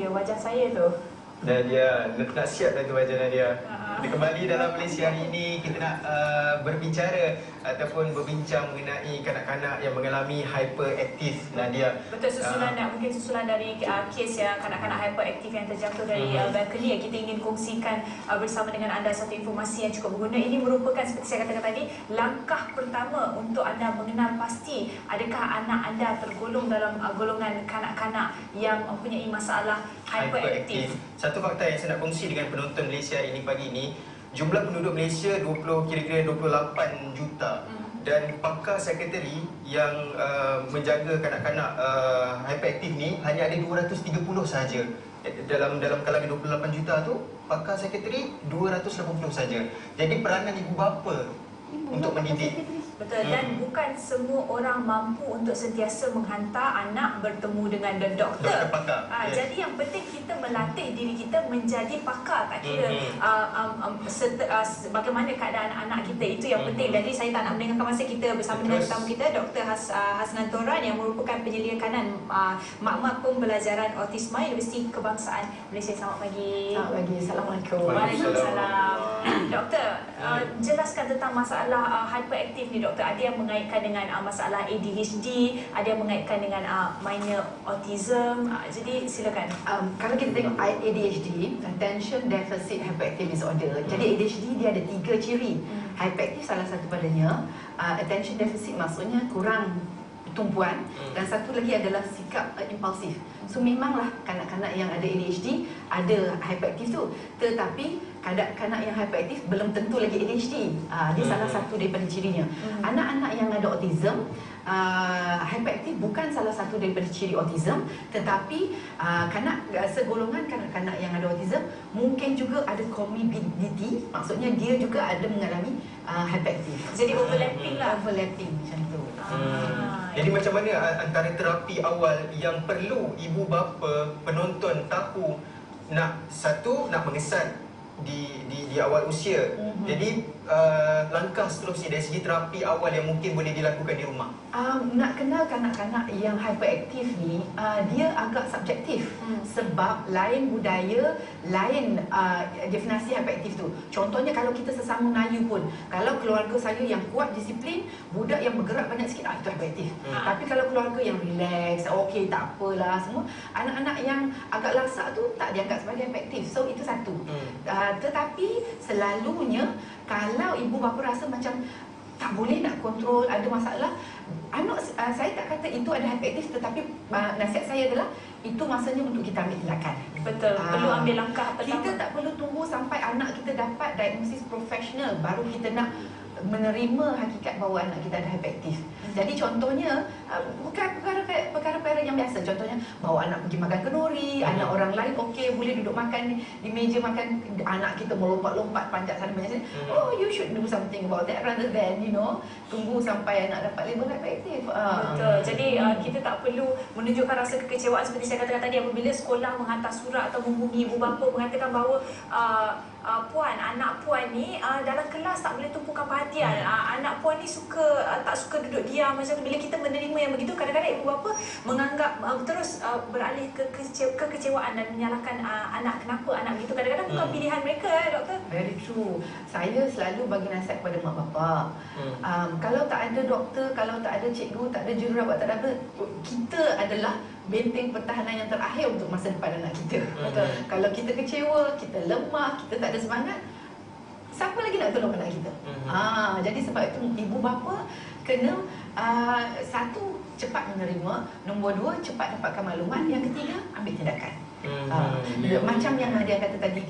dia, wajah saya tu. Nadia, nak siap dah tu wajah Nadia. Kita kembali dalam Malaysia hari ini, kita nak berbicara ataupun berbincang mengenai kanak-kanak yang mengalami hyperaktif, Nadia. Betul, mungkin susulan dari kes yang kanak-kanak hyperaktif yang terjatuh dari balkoni yang kita ingin kongsikan bersama dengan anda satu informasi yang cukup berguna. Ini merupakan seperti saya katakan tadi, langkah pertama untuk anda mengenal pasti adakah anak anda tergolong dalam golongan kanak-kanak yang mempunyai masalah hyperaktif. Satu fakta yang saya nak kongsi dengan penonton Malaysia ini pagi ini, jumlah penduduk Malaysia kira-kira 28 juta. Dan pakar sekretari yang menjaga kanak-kanak hyperaktif ni hanya ada 230 sahaja. Dalam kalangan 28 juta tu, pakar sekretari 280 saja. Jadi peranan ibu bapa untuk mendidik. Betul, dan bukan semua orang mampu untuk sentiasa menghantar anak bertemu dengan doktor pakar. Jadi yang penting kita melatih diri kita menjadi pakar. Tak kira bagaimana keadaan anak kita, itu yang penting. Jadi saya tak nak meninggalkan masa kita bersama dengan tetamu kita, Dr. Hasnan Toran, yang merupakan penyelia kanan Makmah Pembelajaran Autisma Universiti Kebangsaan Malaysia. Selamat pagi. Selamat pagi. Assalamualaikum. Waalaikumsalam. Doktor, jelaskan tentang masalah hyperaktif ni, doktor. Ada yang mengaitkan dengan masalah ADHD, ada yang mengaitkan dengan minor autism. Jadi silakan. Kalau kita tengok ADHD, Attention Deficit Hyperactive Disorder. Jadi ADHD dia ada 3 ciri. Hyperactive salah satu padanya. Attention Deficit maksudnya kurang tumpuan, dan satu lagi adalah sikap impulsif. So memanglah kanak-kanak yang ada ADHD ada hyperaktif tu, tetapi kanak-kanak yang hyperaktif belum tentu lagi ADHD. Dia salah satu daripada cirinya. Anak-anak yang ada autism, hyperaktif bukan salah satu daripada ciri autism, tetapi segolongan kanak-kanak yang ada autism mungkin juga ada comorbidity, maksudnya dia juga ada mengalami hyperaktif. Jadi overlapping lah. Overlapping macam tu. Jadi macam mana antara terapi awal yang perlu ibu bapa penonton tahu, nak mengesan di awal usia. Jadi langkah seterusnya dari segi terapi awal yang mungkin boleh dilakukan di rumah. Nak kenal kanak-kanak yang hyperaktif ni, dia agak subjektif. Sebab lain budaya, lain definisi hyperaktif tu. Contohnya kalau kita sesama Melayu pun, kalau keluarga saya yang kuat disiplin, budak yang bergerak banyak sikit, itu hyperaktif. Tapi kalau keluarga yang relax, okey tak apalah semua, anak-anak yang agak lasak tu tak dianggap sebagai hyperaktif. So itu satu. Tetapi selalunya kalau ibu bapa rasa macam tak boleh nak kontrol, ada masalah, saya tak kata itu ada hyperaktif, tetapi nasihat saya adalah itu masanya untuk kita ambil tindakan. Betul, perlu ambil langkah pertama. Kita tak perlu tunggu sampai anak kita dapat diagnosis profesional baru kita nak menerima hakikat bahawa anak kita ada hyperaktif. Jadi contohnya bukan perkara-perkara yang biasa. Contohnya bawa anak pergi makan kenduri, anak orang lain okey boleh duduk makan di meja makan, anak kita melompat-lompat panjat sana panjat sini. Oh, you should do something about that rather than tunggu sampai anak dapat label hyperaktif. Betul. Jadi kita tak perlu menunjukkan rasa kekecewaan seperti saya katakan tadi apabila sekolah menghantar surat atau menghubungi ibu bapa mengatakan bahawa puan, anak puan ni dalam kelas tak boleh tumpukan perhatian. Anak puan ni tak suka duduk diam macam tu. Bila kita menerima yang begitu, kadang-kadang ibu bapa menganggap terus beralih ke kekecewaan dan menyalahkan anak. Kenapa anak begitu? Kadang-kadang bukan pilihan mereka, doktor. Very true. Saya selalu bagi nasihat kepada mak bapak. Kalau tak ada doktor, kalau tak ada cikgu, tak ada jururawat, tak ada apa, kita adalah benteng pertahanan yang terakhir untuk masa depan anak kita. Betul. Kalau kita kecewa, kita lemah, kita tak ada semangat, siapa lagi nak tolong anak kita? Jadi sebab itu ibu bapa kena satu, cepat menerima, nombor dua, cepat dapatkan maklumat, yang ketiga, ambil tindakan. Macam yang Nadia kata tadi,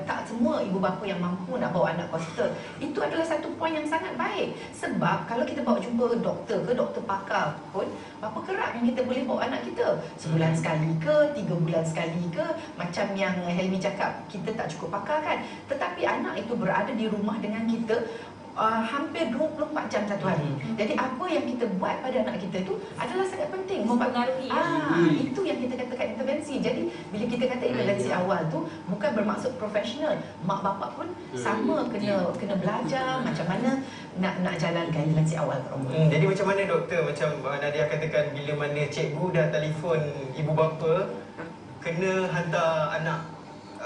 tak semua ibu bapa yang mampu nak bawa anak ke hospital. Itu adalah satu poin yang sangat baik. Sebab kalau kita bawa jumpa doktor ke doktor pakar pun, berapa kerap yang kita boleh bawa anak kita? Sebulan sekali ke, 3 bulan sekali ke? Macam yang Helmi cakap, kita tak cukup pakar kan? Tetapi anak itu berada di rumah dengan kita hampir 24 jam satu hari. Jadi apa yang kita buat pada anak kita itu adalah sangat penting, mempengaruhi. Itu yang kita katakan intervensi. Jadi bila kita kata intervensi awal tu bukan bermaksud profesional. Mak bapak pun sama kena belajar macam mana nak jalankan intervensi awal ke rumah. Jadi macam mana doktor, macam Nadia katakan, bila mana cikgu dah telefon ibu bapa kena hantar anak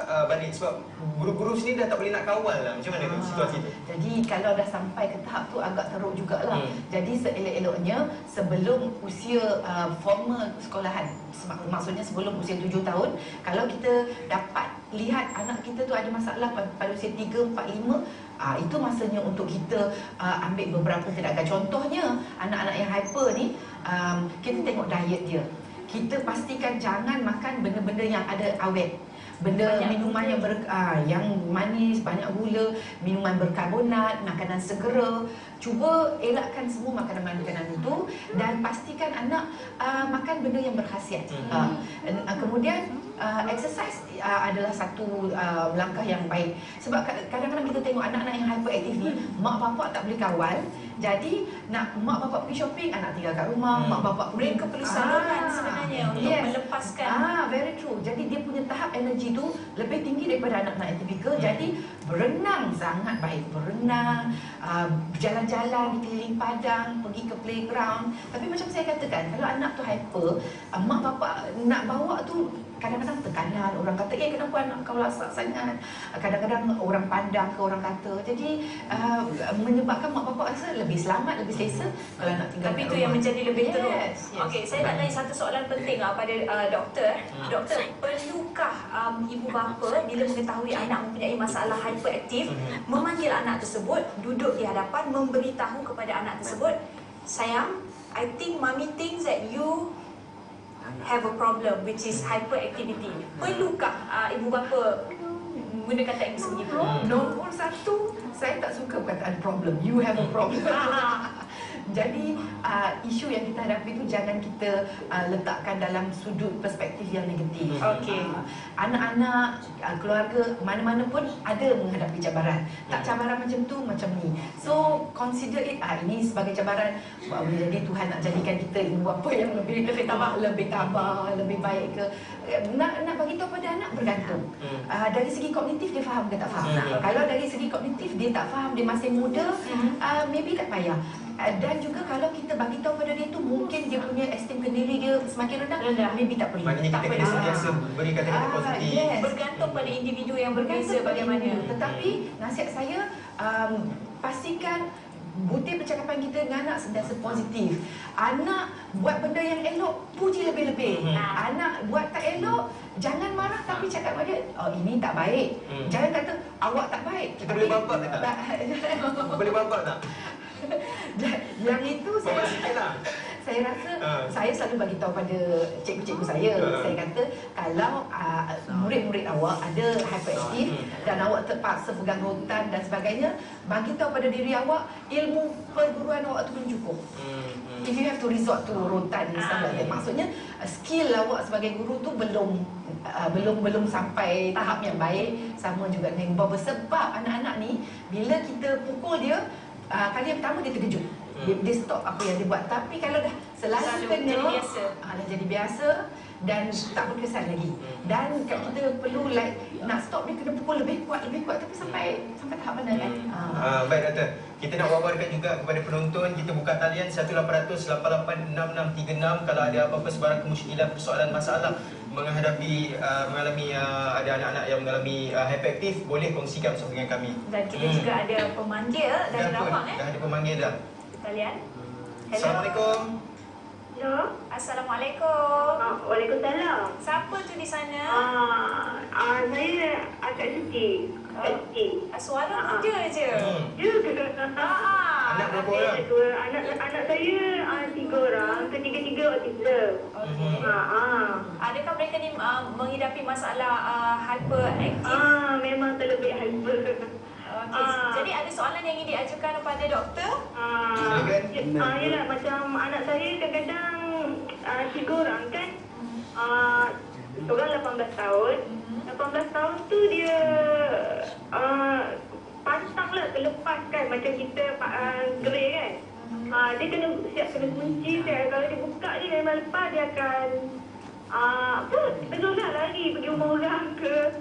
balik sebab guru-guru sini dah tak boleh nak kawal lah. Macam mana situasi tu? Jadi kalau dah sampai ke tahap tu agak teruk jugalah. Jadi seelok-eloknya sebelum usia formal sekolahan, maksudnya sebelum usia 7 tahun, kalau kita dapat lihat anak kita tu ada masalah pada usia 3, 4, 5, itu masanya untuk kita ambil beberapa tindakan. Contohnya anak-anak yang hyper ni, kita tengok diet dia. Kita pastikan jangan makan benda-benda yang ada awet. Benda banyak minuman yang manis, banyak gula, minuman berkarbonat, makanan segera. Cuba elakkan semua makanan-makanan itu dan pastikan anak makan benda yang berkhasiat. Kemudian exercise adalah satu langkah yang baik. Sebab kadang-kadang kita tengok anak-anak yang hyperaktif ni, mak bapak tak boleh kawal. Jadi nak mak bapak pergi shopping, anak tinggal kat rumah, mak bapak mereka perlu saluran sebenarnya untuk melepaskan. Very true. Jadi dia punya tahap energi tu lebih tinggi daripada anak-anak yang tipikal. Jadi berenang sangat baik. Berenang, berjalan-jalan di keliling padang, pergi ke playground. Tapi macam saya katakan, kalau anak tu hyper, mak bapak nak bawa tu kadang-kadang tekanan. Orang kata, kenapa anak kau lasak sangat? Kadang-kadang orang pandang ke orang kata. Jadi menyebabkan mak bapak rasa lebih selamat, lebih selesa kalau nak tinggal. Tapi itu yang menjadi lebih teruk. Yes. Okey, saya nak tanya satu soalan penting pada doktor. Doktor, perlukah ibu bapa bila mengetahui anak mempunyai masalah hyperaktif memanggil anak tersebut, duduk di hadapan, memberitahu kepada anak tersebut, sayang, I think mommy thinks that you have a problem which is hyperactivity. Perlukah ibu bapa guna kata yang begitu? Nombor satu, saya tak suka perkataan problem. You have a problem. Jadi isu yang kita hadapi itu jangan kita letakkan dalam sudut perspektif yang negatif. Okey. Anak-anak, keluarga, mana-mana pun ada menghadapi cabaran. Tak cabaran macam tu, macam ni. So consider it, ini sebagai cabaran. Jadi Tuhan nak jadikan kita ibu bapa yang lebih tabah, lebih baik ke. Nak bagi tahu pada anak bergantung. Dari segi kognitif dia faham ke tak faham. Kalau dari segi kognitif dia tak faham, dia masih muda, maybe tak payah. Dan juga kalau kita bagi tahu pada dia tu mungkin dia punya esteem diri dia semakin rendah, maybe tak perlu. Maknanya kita kena sentiasa beri kata-kata positif. Bergantung pada individu yang berbeza bagaimana. Tetapi nasihat saya, pastikan butir percakapan kita dengan anak sentiasa positif. Anak buat benda yang elok, puji lebih-lebih. Anak buat tak elok, jangan marah tapi cakap pada dia, ini tak baik. Jangan kata awak tak baik. Kita boleh bambak tak? Boleh bambak tak? Yang itu saya rasa saya selalu bagi tahu pada cikgu-cikgu saya. Saya kata kalau murid-murid awak ada hyperaktif dan awak terpaksa pegang rotan dan sebagainya, bagi tahu pada diri awak ilmu perguruan awak tu belum cukup. If you have to resort to rotan misalnya, maksudnya skill awak sebagai guru tu belum sampai tahap yang baik. Sama juga dengan ibu bapa, sebab anak-anak ni bila kita pukul dia, kali yang pertama dia terkejut, dia stop apa yang dia buat. Tapi kalau dah selalu kena, jadi biasa, dah jadi biasa dan tak berkesan lagi. Dan kita perlu nak stop dia kena pukul lebih kuat tapi sampai tahap mana kan. Baik doktor, kita nak wawarkan juga kepada penonton. Kita buka talian 1-800-886636 kalau ada apa-apa sebarang kemusykilan, persoalan, masalah mengalami ada anak-anak yang mengalami hyperaktif, boleh kongsikan bersama dengan kami. Dan kita juga ada pemanggil dari Rawang. Dah ada pemanggil dah. Talian. Hello. Assalamualaikum. Hello. Assalamualaikum. Waalaikumsalam. Siapa tu di sana? Saya Akak Siti. Suara muda je. Ya ke? Anak berapa orang? Anak saya 3 orang. Ketiga-tiga autism. Okey. Adakah mereka ni menghidapi masalah hyperaktif? Memang terlebih hyper. Okey. Jadi ada soalan yang ingin diajukan kepada doktor? Yalah, macam anak saya kadang-kadang 3 orang kan. Seorang 18 tahun. 18 tahun tu dia pantang lah, terlepas kan. Macam kita gerai kan. Dia kena kunci. Kalau dia buka je memang lepas, dia akan terus lah lari pergi rumah orang ke.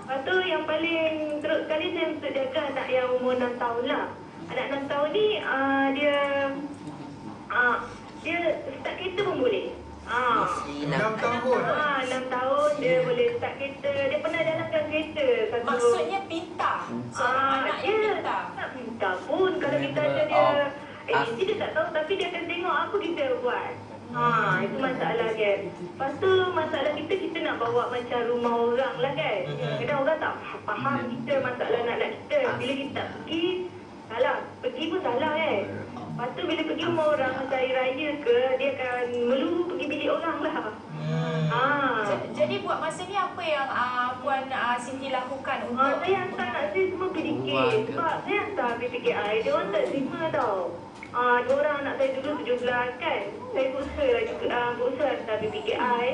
Lepas tu yang paling teruk sekali saya untuk jaga anak yang umur 6 tahun lah. Anak 6 tahun ni dia start kereta pun boleh. Ah. 6 tahun. 6 tahun dia boleh start kereta. Dia pernah jalankan kereta. Maksudnya pintar. Seorang anak yang pintar. Tak pintar pun. Kalau kita ada dia ABC dia tak tahu, tapi dia akan tengok apa kita buat. Itu masalah kan. Lepas tu masalah kita nak bawa macam rumah orang lah kan. Kadang orang tak faham kita masalah anak kita. Bila kita tak pergi, salah. Pergi pun salah kan. Lepas tu bila pergi rumah orang masa hari raya ke, dia akan melulu pergi bilik orang lah. Jadi buat masa ni apa yang Puan Cindy lakukan untuk Saya hantar anak saya semua PDK. Sebab saya hantar PPKI, dia orang tak terima tau. Diorang anak saya dulu 17 kan. Saya berusaha hantar PPKI.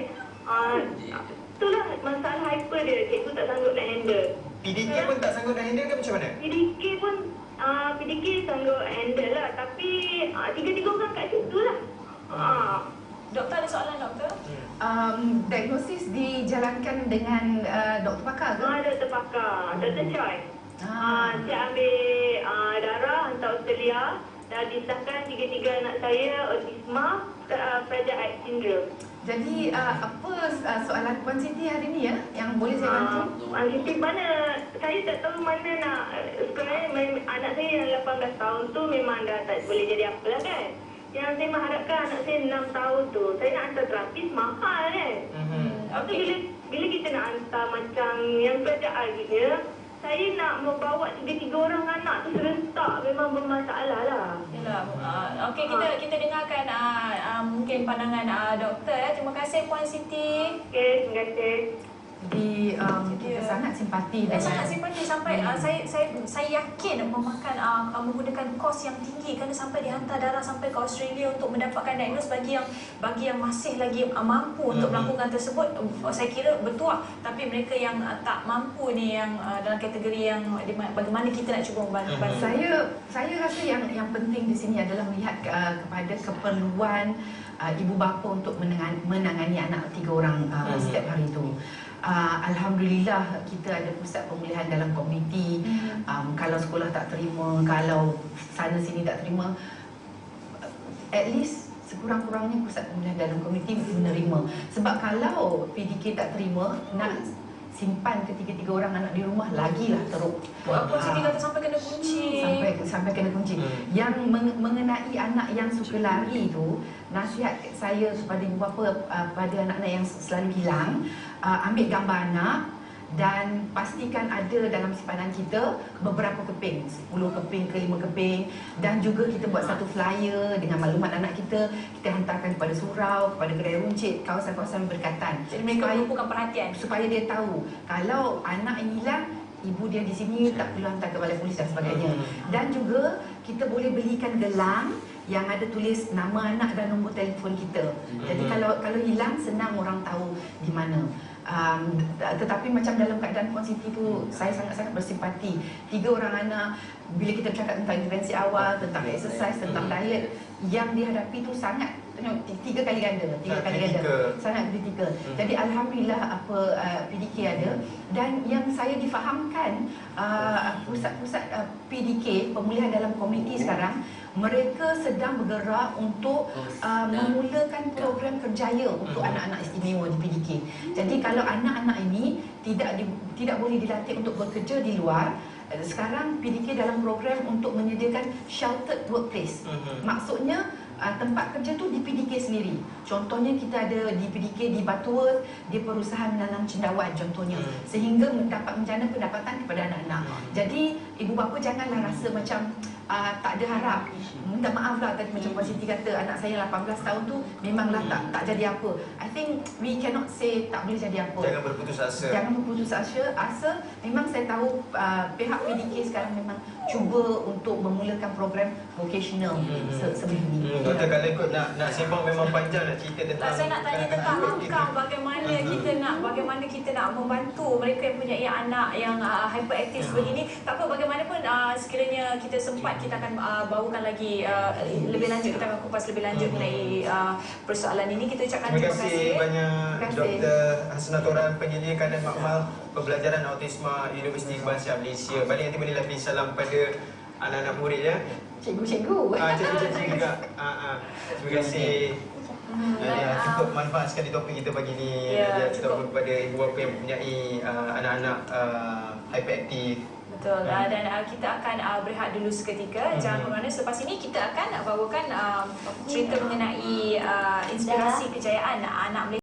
Itulah masalah hyper dia. Cikgu tak sanggup nak handle. PDK pun tak sanggup nak handle ke macam mana? PDK pun PDK sanggup handle lah. Tapi tiga-tiga orang kat situ lah. Doktor ada soalan doktor? Diagnosis dijalankan dengan doktor pakar ke? Doktor pakar, Dr. Choi. Saya ambil darah hantar Australia. Dah disahkan tiga-tiga anak saya autisma, Fragile X syndrome. Jadi apa soalan Puan Siti hari ni ya yang boleh saya bantu? Siti mana? Saya tak tahu mana nak. Sebenarnya anak saya yang 18 tahun tu memang dah tak boleh jadi apa lah kan. Yang saya mengharapkan anak saya 6 tahun tu, saya nak hantar terapis mahal kan. Bila kita nak hantar macam yang kerajaan gitu, saya nak membawa 3 orang anak tu serentak memang bermasalah lah. Yalah. Okey, kita dengarkan mungkin pandangan doktor ya. Terima kasih Puan Siti. Okey, terima kasih. Jadi kita sangat simpati dengan Sangat simpati sampai saya yakin menggunakan kos yang tinggi kerana sampai dihantar darah sampai ke Australia untuk mendapatkan diagnos bagi yang masih lagi mampu untuk melakukan tersebut. Saya kira bertuah, tapi mereka yang tak mampu ni yang dalam kategori yang bagaimana kita nak cuba membantu. Saya rasa yang penting di sini adalah melihat kepada keperluan ibu bapa untuk menangani anak 3 orang setiap hari itu. Alhamdulillah kita ada pusat pemulihan dalam komuniti. Kalau sekolah tak terima, kalau sana sini tak terima, at least sekurang-kurangnya pusat pemulihan dalam komuniti menerima. Sebab kalau PDK tak terima, nak simpan ketiga-tiga orang anak di rumah lagilah teruk. Puan Siti kata sampai kena kunci. Sampai kena kunci. Yang mengenai anak yang suka lari tu, nasihat saya kepada ibu bapa pada anak-anak yang selalu hilang, ambil gambar anak dan pastikan ada dalam simpanan kita beberapa keping, 10 keping ke 5 keping, dan juga kita buat satu flyer dengan maklumat anak kita hantarkan kepada surau, kepada gerai runcit, kawasan-kawasan berdekatan. Jadi mereka menumpukan perhatian supaya dia tahu kalau anak yang hilang, ibu dia di sini, tak perlu hantar ke balai polis dan sebagainya. Dan juga kita boleh belikan gelang yang ada tulis nama anak dan nombor telefon kita. Jadi kalau hilang, senang orang tahu di mana. Tetapi macam dalam keadaan Puan Siti tu, saya sangat-sangat bersimpati. 3 orang anak, bila kita bercakap tentang intervensi awal, tentang exercise, tentang diet, yang dihadapi tu sangat 3 kali ganda, sangat kritikal. Jadi alhamdulillah apa PDK ada, dan yang saya difahamkan pusat-pusat PDK pemulihan dalam komuniti sekarang, mereka sedang bergerak untuk memulakan program kerjaya untuk anak-anak istimewa di PDK. Jadi kalau anak-anak ini tidak boleh dilatih untuk bekerja di luar, sekarang PDK dalam program untuk menyediakan sheltered workplace. Maksudnya tempat kerja tu di PDK sendiri. Contohnya kita ada di PDK di Butterworth, dia perusahaan menanam cendawan contohnya, sehingga dapat menjana pendapatan kepada anak-anak. Jadi ibu bapa janganlah rasa macam tak ada harap. Minta maaf lah tadi macam Puan Siti kata anak saya 18 tahun tu memanglah tak jadi apa. I think we cannot say tak boleh jadi apa. Jangan berputus asa. Memang saya tahu pihak PDK sekarang memang cuba untuk memulakan program vocational sebelum ini. Doktor, kalau ikut nak sembang memang panjang nak cerita tentang. Saya nak tanya tentang langkah bagaimana kita nak membantu mereka yang punya anak yang hyperaktif sebegini. Tak apa, bagaimanapun sekiranya kita sempat, kita akan bawakan lagi lebih lanjut, kita akan kupas lebih lanjut mengenai persoalan ini. Kita ucapkan terima kasih banyak Dr. Hasnatora, penyelia kanan makmal pembelajaran autisma Universiti Bahasa Malaysia. Balik nanti boleh lebih salam pada anak-anak murid ya. Cikgu-cikgu. Cikgu-cikgu juga. Terima kasih. Cukup manfaat sekali topik kita pagi ni. Ya, Terutama kepada ibu bapa yang mempunyai anak-anak hyperaktif. Betul. Dan kita akan berehat dulu seketika. Jangan ke mana, selepas ini kita akan bawakan cerita mengenai inspirasi kejayaan anak Malaysia.